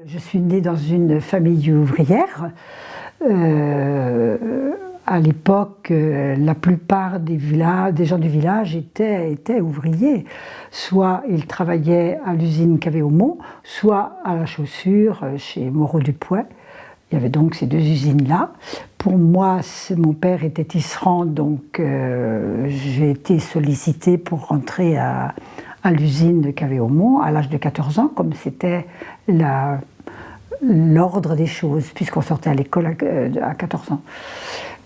Je suis née dans une famille ouvrière. À l'époque, la plupart des gens du village étaient ouvriers. Soit ils travaillaient à l'usine Cavé-Aumont, soit à la chaussure chez Moreau-du-Poix. Il y avait donc ces deux usines-là. Pour moi, mon père était tisserand, donc j'ai été sollicitée pour rentrer à l'usine de Cavé-Aumont à l'âge de 14 ans, comme c'était l'ordre des choses, puisqu'on sortait à l'école à 14 ans.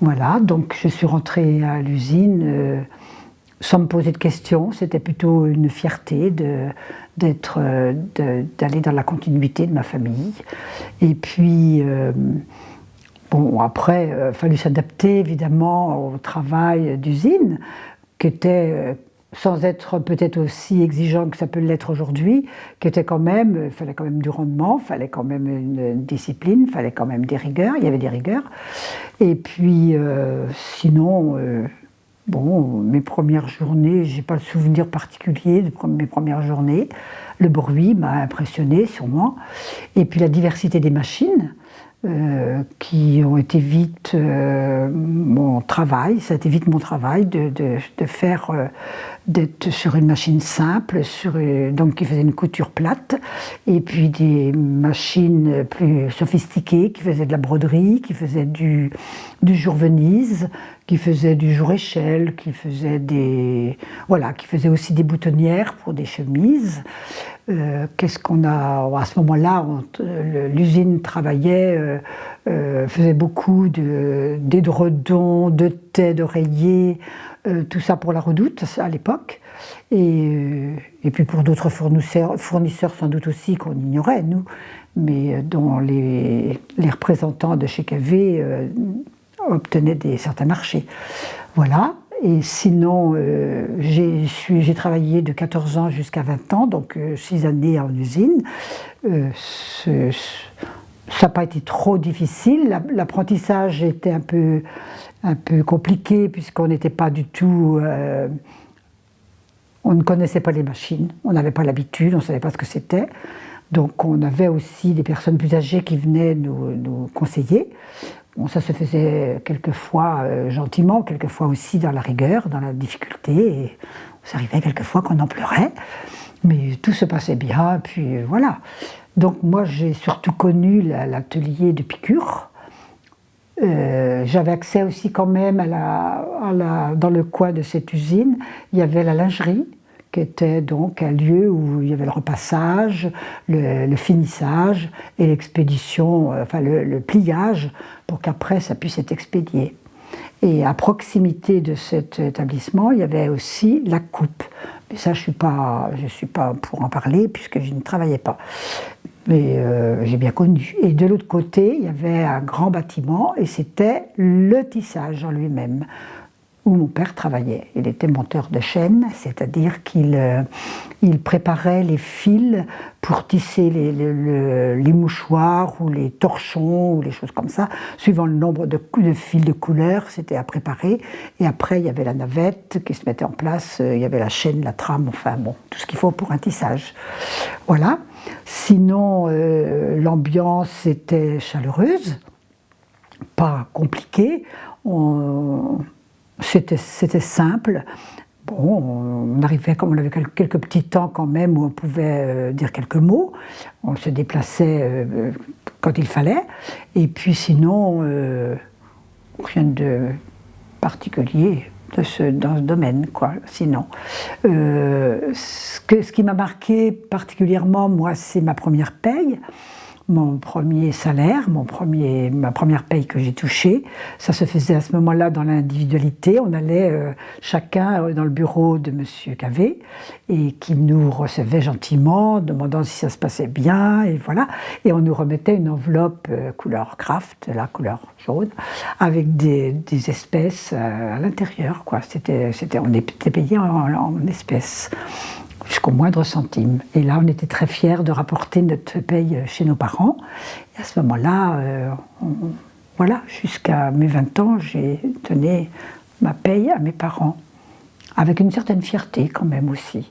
Voilà, donc je suis rentrée à l'usine sans me poser de questions. C'était plutôt une fierté d'aller dans la continuité de ma famille. Et puis, bon, après, il a fallu s'adapter évidemment au travail d'usine, qui était sans être peut-être aussi exigeant que ça peut l'être aujourd'hui, qui était quand même, il fallait quand même du rendement, il fallait quand même une discipline, il fallait quand même des rigueurs, il y avait des rigueurs. Et puis, sinon, bon, mes premières journées, je n'ai pas le souvenir particulier de mes premières journées. Le bruit m'a impressionné sûrement. Et puis la diversité des machines, qui ont été vite mon travail. Ça a été vite mon travail d'être sur une machine simple, donc qui faisait une couture plate, et puis des machines plus sophistiquées qui faisaient de la broderie, qui faisaient du jour-venise, qui faisaient du jour-échelle, qui faisaient aussi des boutonnières pour des chemises. Qu'est-ce qu'on a à ce moment-là, l'usine travaillait, faisait beaucoup d'édredons, de thé, d'oreillers, tout ça pour la Redoute à l'époque, et puis pour d'autres fournisseurs sans doute aussi qu'on ignorait nous, mais dont les représentants de chez Cavé obtenaient certains marchés. Voilà. Et sinon, j'ai travaillé de 14 ans jusqu'à 20 ans, donc 6 années en usine. Ça n'a pas été trop difficile. L'apprentissage était un peu compliqué, puisqu'on n'était pas du tout... on ne connaissait pas les machines, on n'avait pas l'habitude, on ne savait pas ce que c'était. Donc on avait aussi des personnes plus âgées qui venaient nous conseiller. Bon, ça se faisait quelquefois gentiment, quelquefois aussi dans la rigueur, dans la difficulté. Et ça arrivait quelquefois qu'on en pleurait, mais tout se passait bien, puis voilà. Donc moi j'ai surtout connu l'atelier de piqûre. J'avais accès aussi quand même dans le coin de cette usine, il y avait la lingerie, qui était donc un lieu où il y avait le repassage, le finissage et l'expédition, enfin le pliage, pour qu'après ça puisse être expédié. Et à proximité de cet établissement, il y avait aussi la coupe. Mais ça, je ne suis pas pour en parler, puisque je ne travaillais pas. Mais j'ai bien connu. Et de l'autre côté, il y avait un grand bâtiment, et c'était le tissage en lui-même, où mon père travaillait. Il était monteur de chaîne, c'est-à-dire qu'il préparait les fils pour tisser les mouchoirs ou les torchons ou les choses comme ça, suivant le nombre de fils de couleur, c'était à préparer. Et après, il y avait la navette qui se mettait en place, il y avait la chaîne, la trame, enfin bon, tout ce qu'il faut pour un tissage. Voilà. Sinon, l'ambiance était chaleureuse, pas compliquée. C'était simple. Bon, on arrivait, comme on avait quelques petits temps quand même, où on pouvait dire quelques mots. On se déplaçait quand il fallait. Et puis sinon, rien de particulier dans ce domaine, quoi. Sinon, ce qui m'a marqué particulièrement, moi, c'est ma première paye. Mon premier salaire, ma première paye que j'ai touchée. Ça se faisait à ce moment-là dans l'individualité. On allait chacun dans le bureau de Monsieur Cavé, et qui nous recevait gentiment, demandant si ça se passait bien, et voilà. Et on nous remettait une enveloppe couleur craft, la couleur jaune, avec des espèces à l'intérieur, quoi. On était payé en espèces, jusqu'au moindre centime. Et là, on était très fiers de rapporter notre paye chez nos parents. Et à ce moment-là, voilà, jusqu'à mes 20 ans, j'ai donné ma paye à mes parents, avec une certaine fierté quand même aussi.